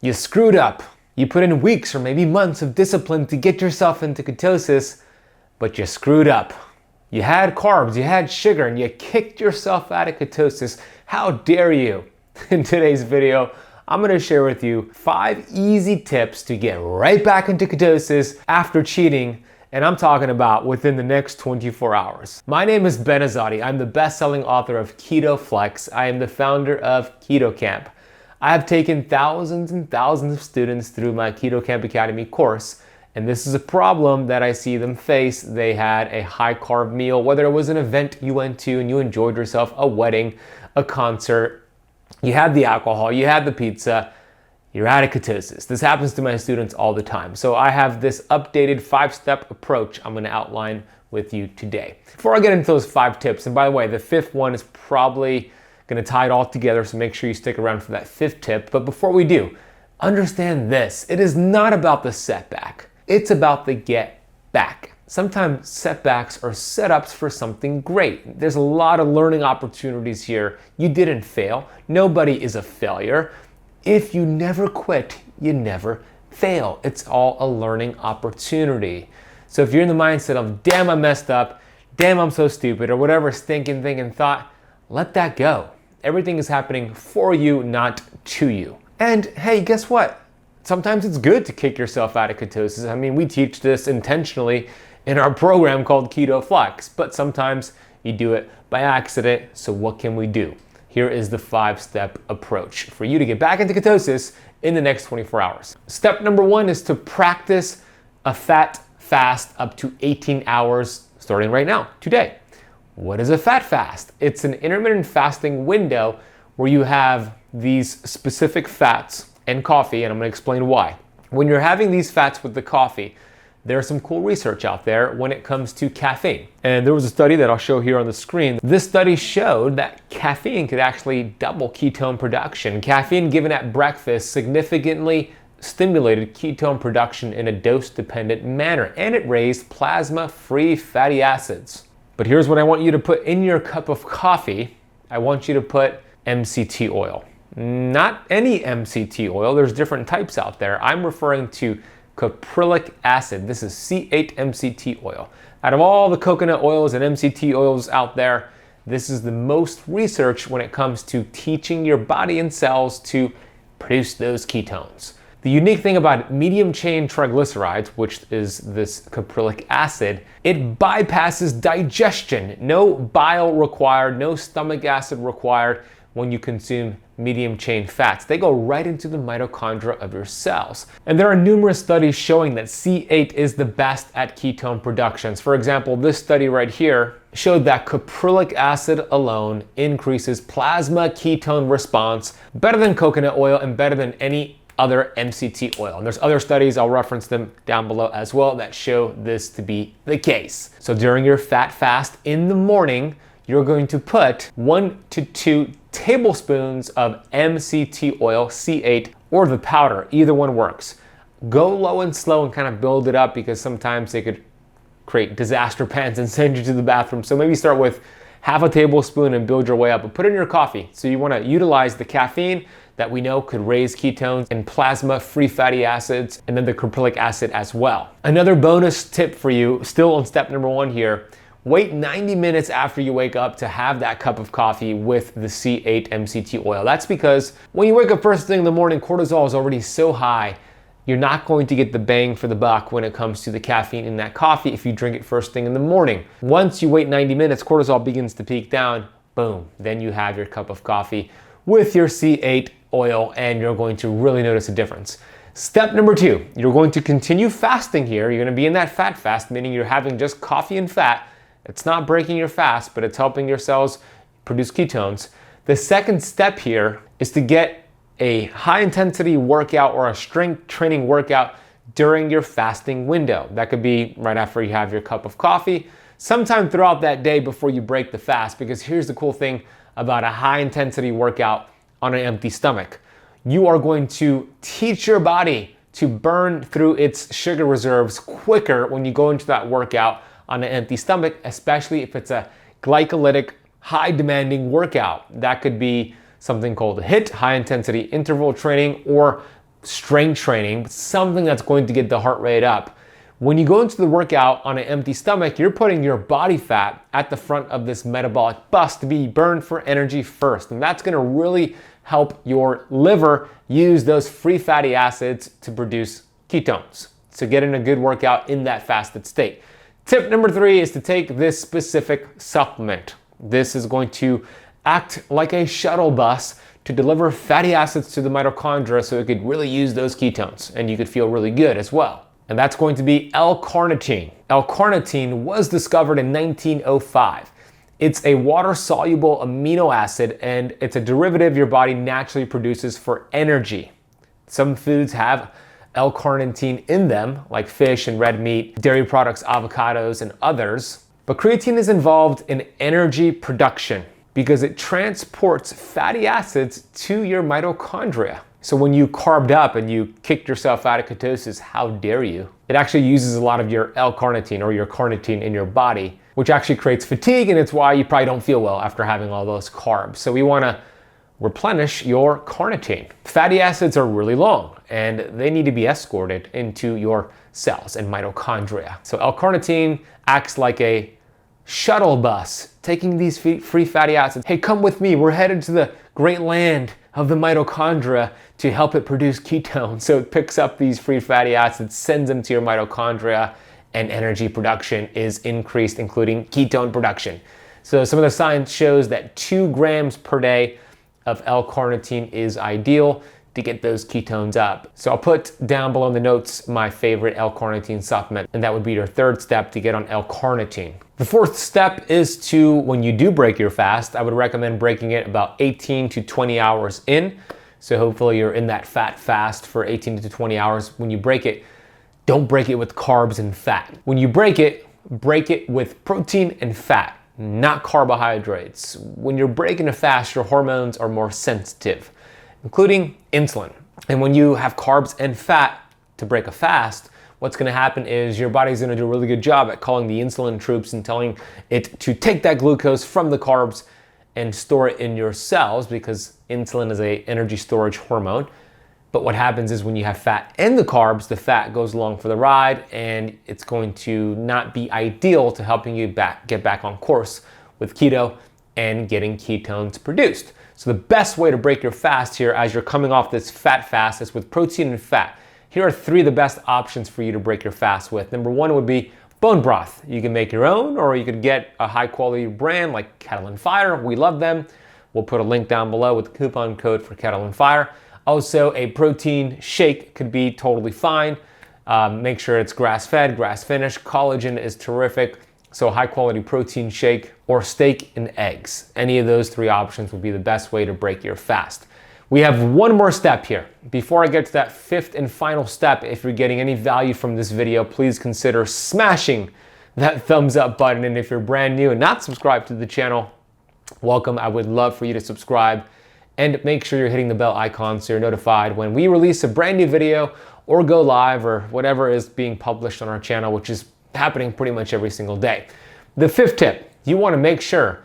You screwed up. You put in weeks or maybe months of discipline to get yourself into ketosis, but you screwed up. You had carbs, you had sugar, and you kicked yourself out of ketosis. How dare you? In today's video, I'm going to share with you 5 easy tips to get right back into ketosis after cheating, and I'm talking about within the next 24 hours. My name is Ben Azadi. I'm the best-selling author of Keto Flex. I am the founder of Keto Kamp. I have taken thousands and thousands of students through my Keto Kamp Academy course, and this is a problem that I see them face. They had a high-carb meal, whether it was an event you went to and you enjoyed yourself, a wedding, a concert, you had the alcohol, you had the pizza, you're out of ketosis. This happens to my students all the time. So I have this updated 5-step approach I'm going to outline with you today. Before I get into those 5 tips, and by the way, the 5th one is probably going to tie it all together, so make sure you stick around for that 5th tip. But before we do, understand this. It is not about the setback. It's about the get back. Sometimes setbacks are setups for something great. There's a lot of learning opportunities here. You didn't fail. Nobody is a failure. If you never quit, you never fail. It's all a learning opportunity. So if you're in the mindset of, damn, I messed up, damn, I'm so stupid, or whatever stinking thing and thought, let that go. Everything is happening for you, not to you. And hey, guess what? Sometimes it's good to kick yourself out of ketosis. I mean, we teach this intentionally in our program called Keto Flex, but sometimes you do it by accident. So what can we do? Here is the 5-step approach for you to get back into ketosis in the next 24 hours. Step number 1 is to practice a fat fast up to 18 hours starting right now, today. What is a fat fast? It's an intermittent fasting window where you have these specific fats and coffee, and I'm going to explain why. When you're having these fats with the coffee, there's some cool research out there when it comes to caffeine. And there was a study that I'll show here on the screen. This study showed that caffeine could actually double ketone production. Caffeine given at breakfast significantly stimulated ketone production in a dose-dependent manner, and it raised plasma-free fatty acids. But here's what I want you to put in your cup of coffee. I want you to put MCT oil. Not any MCT oil. There's different types out there. I'm referring to caprylic acid. This is C8 MCT oil. Out of all the coconut oils and MCT oils out there, this is the most researched when it comes to teaching your body and cells to produce those ketones. The unique thing about medium chain triglycerides, which is this caprylic acid, it bypasses digestion. No bile required, no stomach acid required when you consume medium chain fats. They go right into the mitochondria of your cells. And there are numerous studies showing that C8 is the best at ketone productions. For example, this study right here showed that caprylic acid alone increases plasma ketone response better than coconut oil and better than any other MCT oil. And there's other studies, I'll reference them down below as well, that show this to be the case. So during your fat fast in the morning, you're going to put 1 to 2 tablespoons of MCT oil, C8, or the powder. Either one works. Go low and slow and kind of build it up, because sometimes they could create disaster pants and send you to the bathroom. So maybe start with half a tablespoon and build your way up, but put it in your coffee. So you want to utilize the caffeine that we know could raise ketones and plasma-free fatty acids, and then the caprylic acid as well. Another bonus tip for you, still on step number 1 here, wait 90 minutes after you wake up to have that cup of coffee with the C8 MCT oil. That's because when you wake up first thing in the morning, cortisol is already so high, you're not going to get the bang for the buck when it comes to the caffeine in that coffee if you drink it first thing in the morning. Once you wait 90 minutes, cortisol begins to peak down, boom, then you have your cup of coffee with your C8 oil, and you're going to really notice a difference. Step number 2, you're going to continue fasting here. You're going to be in that fat fast, meaning you're having just coffee and fat. It's not breaking your fast, but it's helping your cells produce ketones. The second step here is to get a high intensity workout or a strength training workout during your fasting window. That could be right after you have your cup of coffee, sometime throughout that day before you break the fast, because here's the cool thing about a high intensity workout on an empty stomach. You are going to teach your body to burn through its sugar reserves quicker when you go into that workout on an empty stomach, especially if it's a glycolytic, high demanding workout. That could be something called HIIT, high intensity interval training, or strength training, but something that's going to get the heart rate up. When you go into the workout on an empty stomach, you're putting your body fat at the front of this metabolic bus to be burned for energy first. And that's gonna really help your liver use those free fatty acids to produce ketones. So get in a good workout in that fasted state. Tip number 3 is to take this specific supplement. This is going to act like a shuttle bus to deliver fatty acids to the mitochondria so it could really use those ketones and you could feel really good as well. And that's going to be L-carnitine. L-carnitine was discovered in 1905. It's a water-soluble amino acid and it's a derivative your body naturally produces for energy. Some foods have L-carnitine in them, like fish and red meat, dairy products, avocados, and others. But creatine is involved in energy production because it transports fatty acids to your mitochondria. So when you carbed up and you kicked yourself out of ketosis, how dare you? It actually uses a lot of your L-carnitine or your carnitine in your body, which actually creates fatigue, and it's why you probably don't feel well after having all those carbs. So we wanna replenish your carnitine. Fatty acids are really long and they need to be escorted into your cells and mitochondria. So L-carnitine acts like a shuttle bus, taking these free fatty acids. Hey, come with me, we're headed to the great land of the mitochondria to help it produce ketones. So it picks up these free fatty acids, sends them to your mitochondria, and energy production is increased, including ketone production. So some of the science shows that 2 grams per day of L-carnitine is ideal to get those ketones up. So I'll put down below in the notes my favorite L-carnitine supplement, and that would be your 3rd step to get on L-carnitine. The 4th step is to, when you do break your fast, I would recommend breaking it about 18 to 20 hours in. So hopefully you're in that fat fast for 18 to 20 hours. When you break it, don't break it with carbs and fat. When you break it with protein and fat, not carbohydrates. When you're breaking a fast, your hormones are more sensitive, including insulin. And when you have carbs and fat to break a fast, what's gonna happen is your body's gonna do a really good job at calling the insulin troops and telling it to take that glucose from the carbs and store it in your cells, because insulin is an energy storage hormone. But what happens is when you have fat and the carbs, the fat goes along for the ride and it's going to not be ideal to helping you get back on course with keto and getting ketones produced. So the best way to break your fast here as you're coming off this fat fast is with protein and fat. Here are 3 of the best options for you to break your fast with. Number 1 would be bone broth. You can make your own, or you could get a high quality brand like Kettle and Fire. We love them. We'll put a link down below with the coupon code for Kettle and Fire. Also, a protein shake could be totally fine. Make sure it's grass-fed, grass-finished. Collagen is terrific. So a high quality protein shake or steak and eggs. Any of those 3 options would be the best way to break your fast. We have one more step here. Before I get to that 5th and final step, if you're getting any value from this video, please consider smashing that thumbs up button. And if you're brand new and not subscribed to the channel, welcome. I would love for you to subscribe and make sure you're hitting the bell icon so you're notified when we release a brand new video or go live or whatever is being published on our channel, which is happening pretty much every single day. The 5th tip, you want to make sure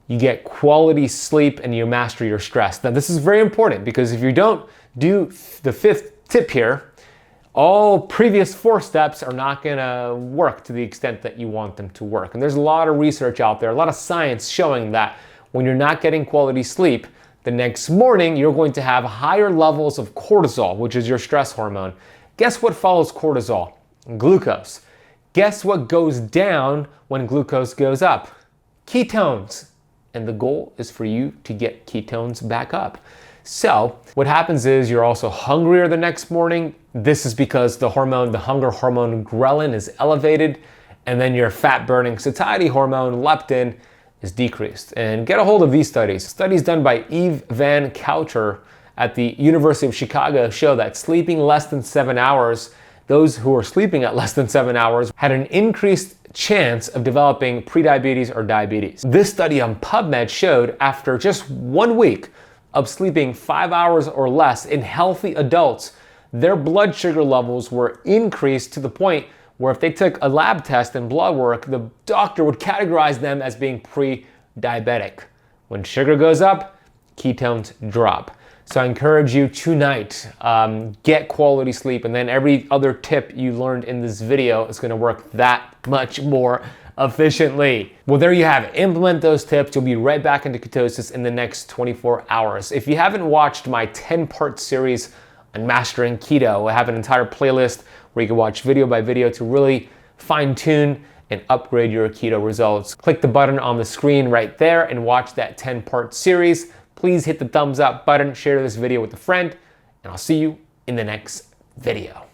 you get quality sleep and you master your stress. Now this is very important because if you don't do the 5th tip here, all previous 4 steps are not gonna work to the extent that you want them to work. And there's a lot of research out there, a lot of science showing that when you're not getting quality sleep, the next morning you're going to have higher levels of cortisol, which is your stress hormone. Guess what follows cortisol? Glucose. Guess what goes down when glucose goes up? Ketones. And the goal is for you to get ketones back up. So what happens is you're also hungrier the next morning. This is because the hunger hormone ghrelin is elevated, and then your fat burning satiety hormone leptin is decreased. And get a hold of these studies. Studies done by Eve Van Coucher at the University of Chicago show that sleeping less than 7 hours, those who are sleeping at less than 7 hours had an increased chance of developing prediabetes or diabetes. This study on PubMed showed after just 1 week of sleeping 5 hours or less in healthy adults, their blood sugar levels were increased to the point where if they took a lab test and blood work, the doctor would categorize them as being pre-diabetic. When sugar goes up, ketones drop. So I encourage you tonight, get quality sleep, and then every other tip you learned in this video is gonna work that much more efficiently. Well, there you have it. Implement those tips. You'll be right back into ketosis in the next 24 hours. If you haven't watched my 10-part series on mastering keto, I have an entire playlist where you can watch video by video to really fine-tune and upgrade your keto results. Click the button on the screen right there and watch that 10-part series. Please hit the thumbs up button, share this video with a friend, and I'll see you in the next video.